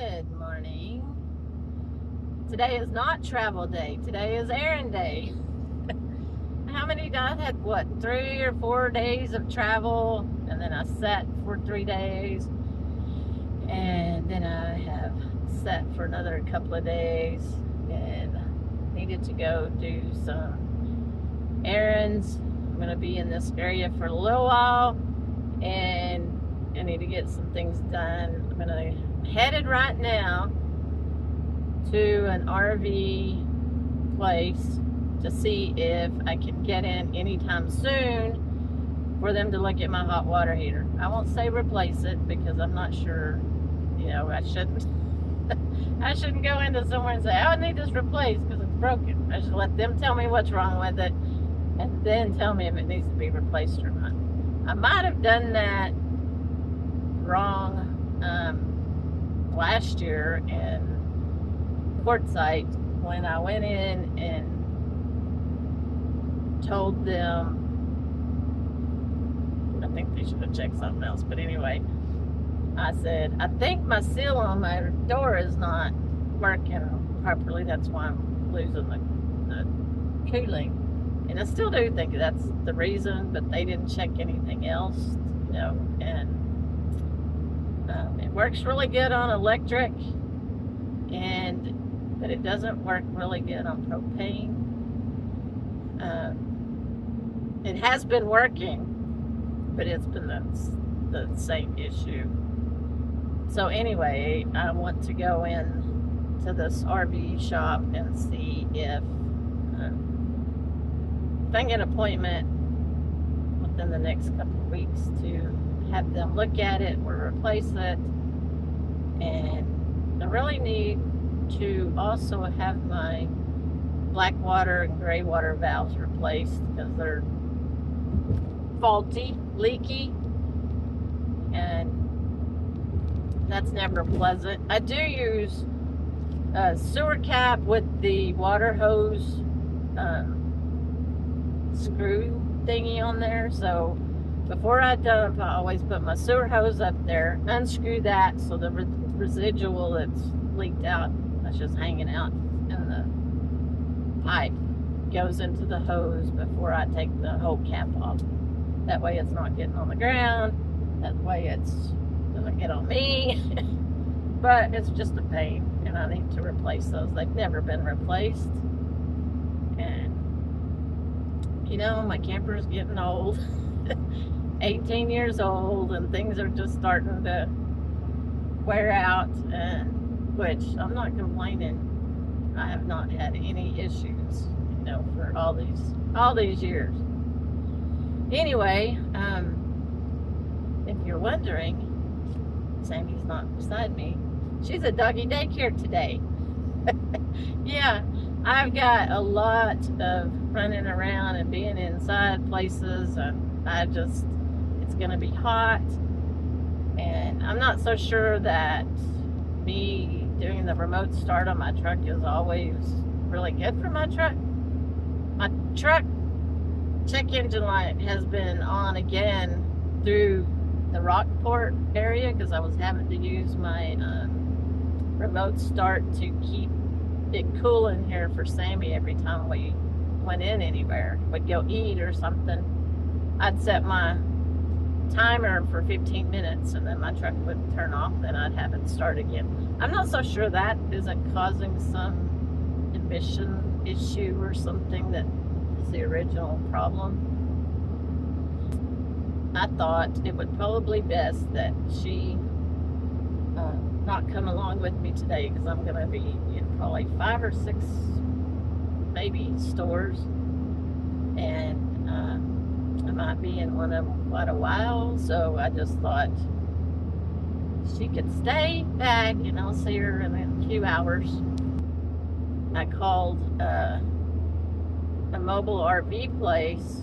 Good morning. Today is not travel day. Today is errand day. How many? I had what, 3 or 4 days of travel, and then I sat for 3 days, and then I have sat for another couple of days, and needed to go do some errands. I'm going to be in this area for a little while, and I need to get some things done. I'm headed right now to an RV place to see if I can get in anytime soon for them to look at my hot water heater. I won't say replace it because I'm not sure, I shouldn't I shouldn't go into somewhere and say, oh, I need this replaced because it's broken. I should let them tell me what's wrong with it and then tell me if it needs to be replaced or not. I might have done that wrong last year in Quartzsite when I went in and told them, I think they should have checked something else, but anyway, I said, I think my seal on my door is not working properly. That's why I'm losing the cooling. And I still do think that's the reason, but they didn't check anything else, and it works really good on electric, but it doesn't work really good on propane. It has been working, but it's been the same issue. So anyway, I want to go in to this RV shop and see if I can get an appointment within the next couple of weeks to have them look at it or replace it. And I really need to also have my black water and gray water valves replaced because they're faulty, leaky, and that's never pleasant. I do use a sewer cap with the water hose screw thingy on there, so before I dump, I always put my sewer hose up there, unscrew that so the residual that's leaked out, that's just hanging out in the pipe, goes into the hose before I take the whole cap off. That way it's not getting on the ground. That way it doesn't get on me. But it's just a pain, and I need to replace those. They've never been replaced. And, my camper's getting old. 18 years old, and things are just starting to wear out, and which I'm not complaining. I have not had any issues, for all these years. Anyway, if you're wondering, Sammy's not beside me. She's at doggy daycare today. Yeah, I've got a lot of running around and being inside places, and it's going to be hot, and I'm not so sure that me doing the remote start on my truck is always really good for my truck. My truck check engine light has been on again through the Rockport area because I was having to use my remote start to keep it cool in here for Sammy every time we went in anywhere. We'd go eat or something. I'd set my timer for 15 minutes and then my truck would turn off, then I'd have it start again. I'm not so sure that isn't causing some emission issue or something that is the original problem. I thought it would probably best that she not come along with me today because I'm going to be in probably 5 or 6 maybe stores, and I might be in one of them quite a while, so I just thought she could stay back and I'll see her in a few hours. I called a mobile RV place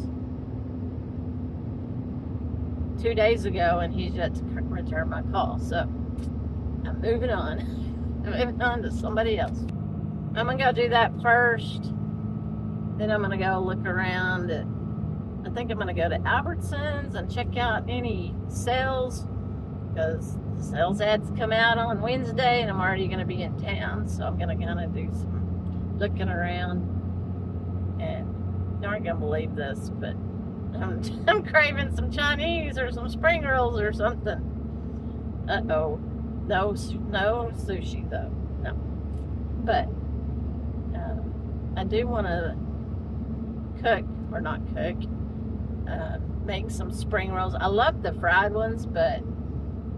2 days ago, and he's yet to return my call, so I'm moving on. I'm moving on to somebody else. I'm going to go do that first, then I'm going to go look around at, I think I'm going to go to Albertsons and check out any sales because sales ads come out on Wednesday, and I'm already going to be in town, so I'm going to kind of do some looking around. And you aren't going to believe this, but I'm craving some Chinese or some spring rolls or something. Uh-oh. No sushi, though. No. But I do want to cook, or not cook, make some spring rolls. I love the fried ones, but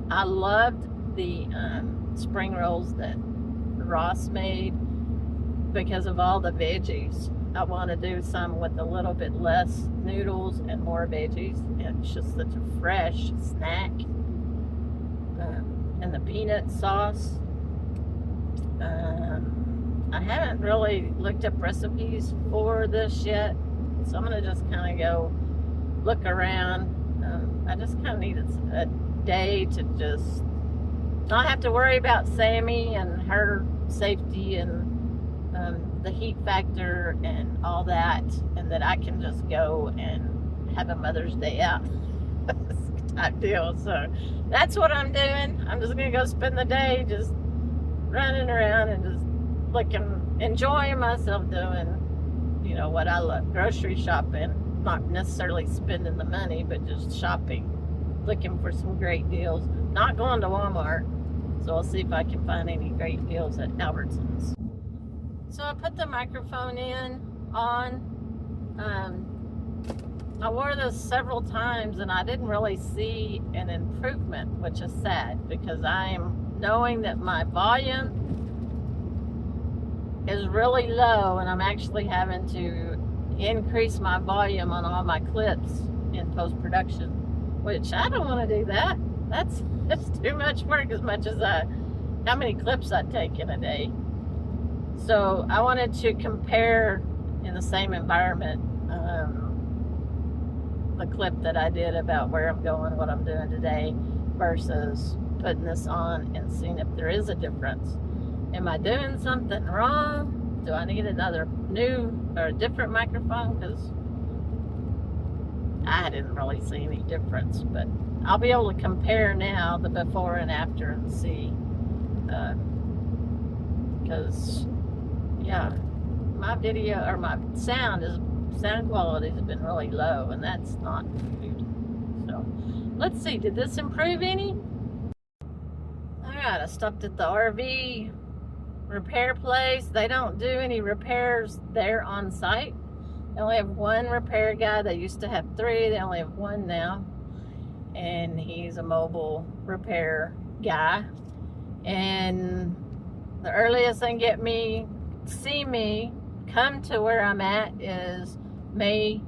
I loved the spring rolls that Ross made because of all the veggies. I want to do some with a little bit less noodles and more veggies. It's just such a fresh snack. And the peanut sauce. I haven't really looked up recipes for this yet, so I'm going to just kind of go look around. I just kind of need a day to just not have to worry about Sammy and her safety and the heat factor and all that, and that I can just go and have a Mother's Day out type deal. So that's what I'm doing. I'm just going to go spend the day just running around and just enjoying myself doing, you know, what I love. Grocery shopping. Not necessarily spending the money, but just shopping. Looking for some great deals. Not going to Walmart. So I'll see if I can find any great deals at Albertsons. So I put the microphone on. I wore this several times and I didn't really see an improvement, which is sad because I am knowing that my volume is really low and I'm actually having to increase my volume on all my clips in post-production, which I don't want to do that. That's too much work, as much as how many clips I take in a day. So I wanted to compare in the same environment the clip that I did about where I'm going, what I'm doing today, versus putting this on and seeing if there is a difference. Am I doing something wrong? Do I need another new or different microphone? Because I didn't really see any difference, but I'll be able to compare now the before and after and see. Because yeah, my video or my sound quality has been really low, and that's not good. So let's see, did this improve any? Alright, I stopped at the RV repair place. They don't do any repairs there on site. They only have one repair guy. They used to have 3. They only have 1 now, and he's a mobile repair guy. And the earliest they can see me come to where I'm at is May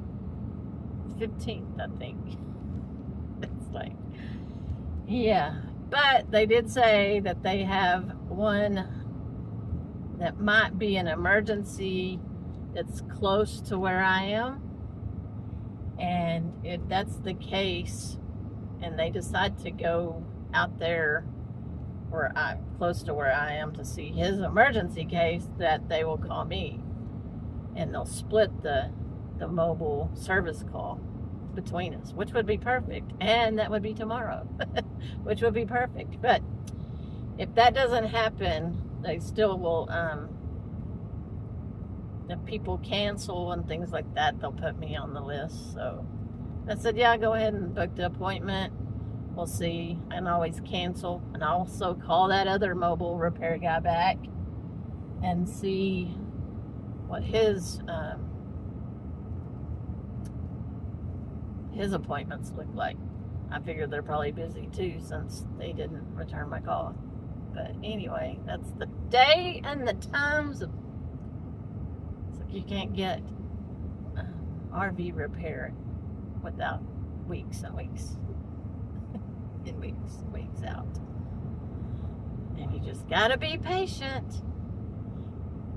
15th, I think. It's like, yeah. But they did say that they have one that might be an emergency that's close to where I am. And if that's the case, and they decide to go out there where I'm close to where I am to see his emergency case, that they will call me. And they'll split the mobile service call between us, which would be perfect. And that would be tomorrow, which would be perfect. But if that doesn't happen, they still will, if people cancel and things like that, they'll put me on the list. So I said, yeah, go ahead and book the appointment. We'll see. And always cancel. And I'll also call that other mobile repair guy back and see what his appointments look like. I figured they're probably busy too, since they didn't return my call. But anyway, that's the day and the times. It's like you can't get RV repair without weeks and weeks and weeks out. And you just gotta be patient.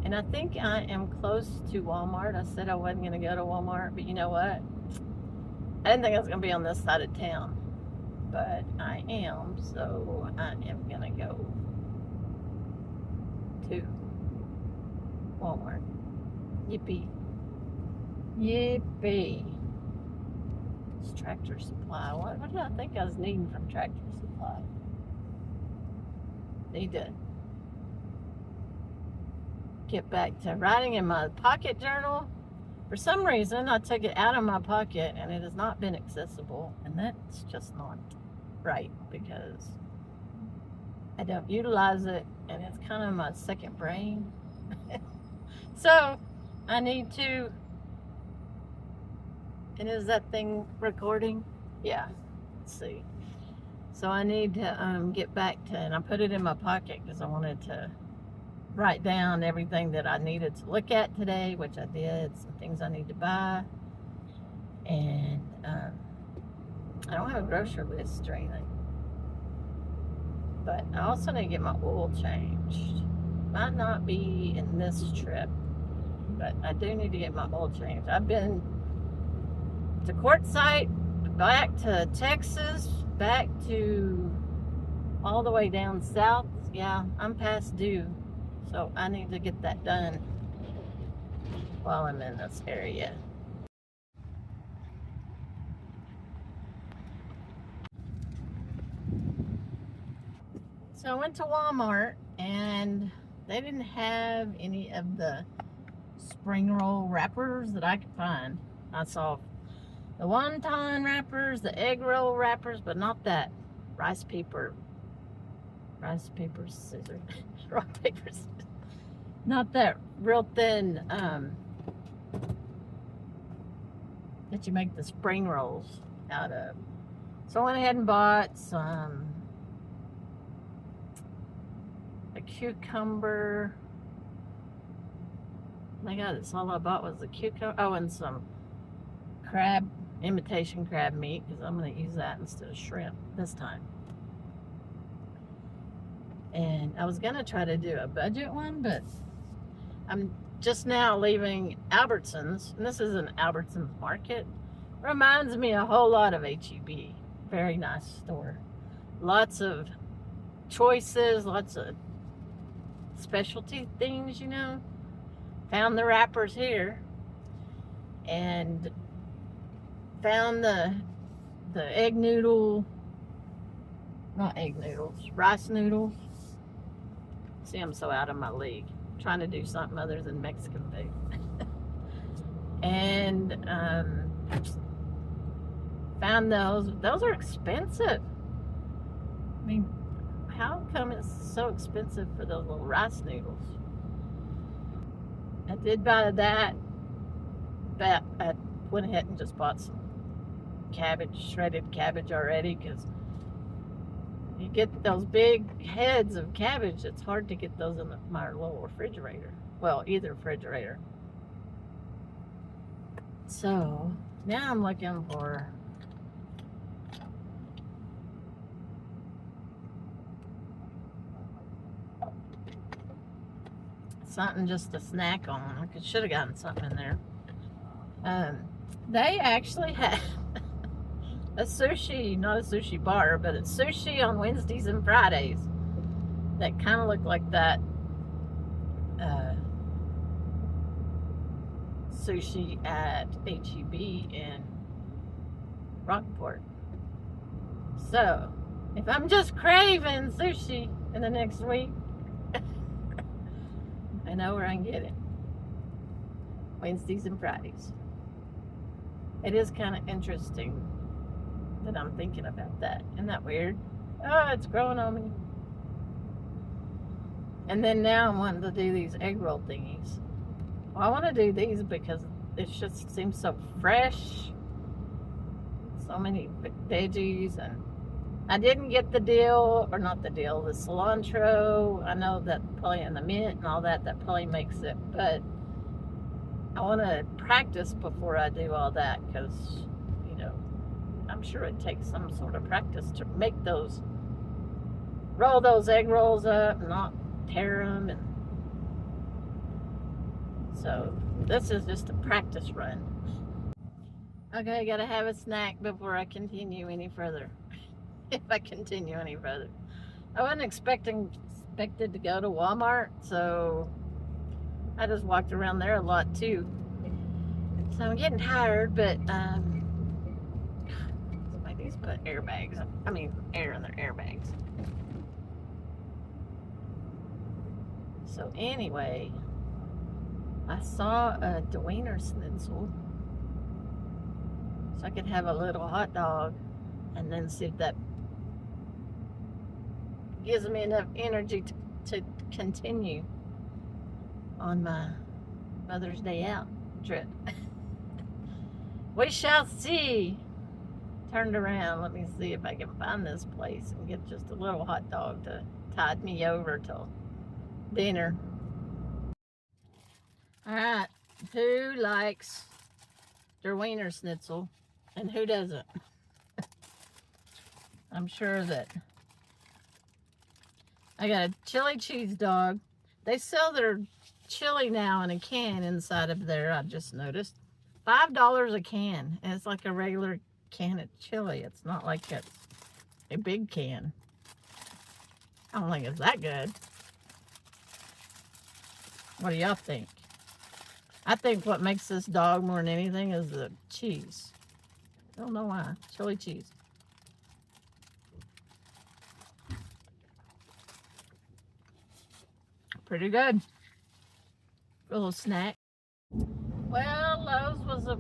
And I think I am close to Walmart. I said I wasn't gonna go to Walmart, but you know what? I didn't think I was gonna be on this side of town, but I am, so I am gonna go to Walmart. Yippee. Yippee. It's Tractor Supply. What did I think I was needing from Tractor Supply? need to get back to writing in my pocket journal. For some reason, I took it out of my pocket and it has not been accessible, and that's just not right because I don't utilize it, and it's kind of my second brain. So I need to, and is that thing recording? Yeah, let's see. So I need to get back to, and I put it in my pocket because I wanted to write down everything that I needed to look at today, which I did, some things I need to buy, and I don't have a grocery list or anything. But I also need to get my oil changed. Might not be in this trip, but I do need to get my oil changed. I've been to Quartzsite, back to Texas, back to all the way down south. Yeah, I'm past due, so I need to get that done while I'm in this area. So I went to Walmart and they didn't have any of the spring roll wrappers that I could find. I saw the wonton wrappers, the egg roll wrappers, but not that rice paper scissors, rock paper scissors. Not that real thin that you make the spring rolls out of. So I went ahead and bought some a cucumber. My God, that's all I bought was the cucumber. Oh, and some crab, imitation crab meat, because I'm going to use that instead of shrimp this time. And I was going to try to do a budget one, but I'm just now leaving Albertsons, and this is an Albertsons market. Reminds me a whole lot of HEB. Very nice store. Lots of choices, lots of specialty things, you know. Found the wrappers here, and found the egg noodle, not egg noodles, rice noodles. See, I'm so out of my league. I'm trying to do something other than Mexican food. And found those. Those are expensive. I mean, how come it's so expensive for those little rice noodles? I did buy that, but I went ahead and just bought some cabbage, shredded cabbage already, because you get those big heads of cabbage, it's hard to get those in my little refrigerator. Well, either refrigerator. So now I'm looking for something just to snack on. I should have gotten something in there. They actually have a sushi, not a sushi bar, but it's sushi on Wednesdays and Fridays that kind of look like that sushi at HEB in Rockport. So if I'm just craving sushi in the next week, I know where I can get it. Wednesdays and Fridays. It is kind of interesting that I'm thinking about that. Isn't that weird? Oh, it's growing on me. And then now I'm wanting to do these egg roll thingies. Well, I want to do these because it just seems so fresh. So many veggies, and I didn't get the dill, or not the dill, the cilantro. I know that probably in the mint and all that probably makes it, but I want to practice before I do all that, because, you know, I'm sure it takes some sort of practice to make those, roll those egg rolls up and not tear them. And so this is just a practice run. Okay, I gotta have a snack before I continue any further. If I continue any further. I wasn't expected to go to Walmart, so I just walked around there a lot too. So I'm getting tired, but somebody needs to put airbags. I mean, air in their airbags. So anyway, I saw a Wiener Schnitzel, so I could have a little hot dog and then see if that gives me enough energy to continue on my Mother's Day out trip. We shall see. Turned around. Let me see if I can find this place and get just a little hot dog to tide me over till dinner. Alright, who likes their Wiener Schnitzel and who doesn't? I'm sure that I got a chili cheese dog. They sell their chili now in a can inside of there, I just noticed. $5 a can. And it's like a regular can of chili. It's not like it's a big can. I don't think it's that good. What do y'all think? I think what makes this dog more than anything is the cheese. I don't know why. Chili cheese. Pretty good. A little snack. Well, Lowe's was a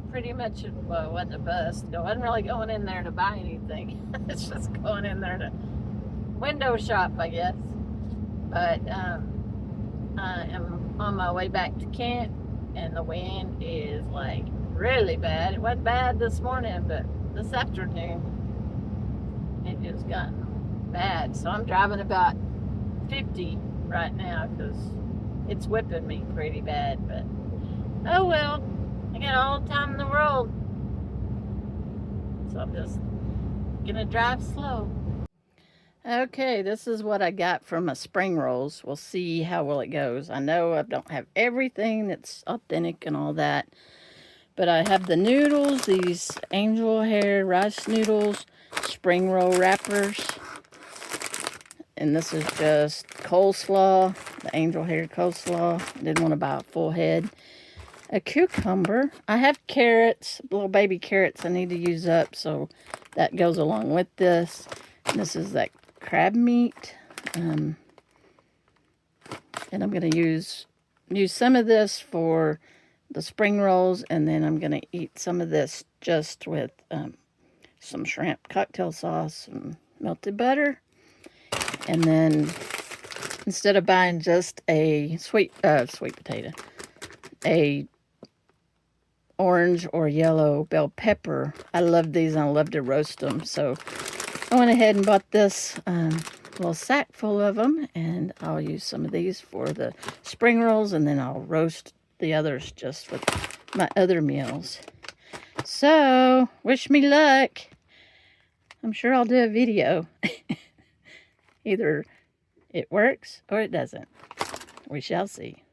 pretty much, well, it wasn't a bust. I wasn't really going in there to buy anything. It's just going in there to window shop, I guess. But I am on my way back to Kent, and the wind is like really bad. It wasn't bad this morning, but this afternoon it just gotten bad. So I'm driving about 50 right now because it's whipping me pretty bad. But oh well, I got all the time in the world, so I'm just gonna drive slow. Okay, this is what I got from my spring rolls. We'll see how well it goes. I know I don't have everything that's authentic and all that, but I have the noodles, these angel hair rice noodles, spring roll wrappers, and this is just coleslaw, the angel hair coleslaw. I didn't want to buy a full head. A cucumber. I have carrots, little baby carrots I need to use up, so that goes along with this. And this is that crab meat, and I'm going to use some of this for the spring rolls, and then I'm going to eat some of this just with some shrimp cocktail sauce and melted butter. And then instead of buying just a sweet potato, a orange or yellow bell pepper, I love these and I love to roast them, so I went ahead and bought this little sack full of them, and I'll use some of these for the spring rolls, and then I'll roast the others just with my other meals. So, wish me luck. I'm sure I'll do a video. Either it works or it doesn't. We shall see.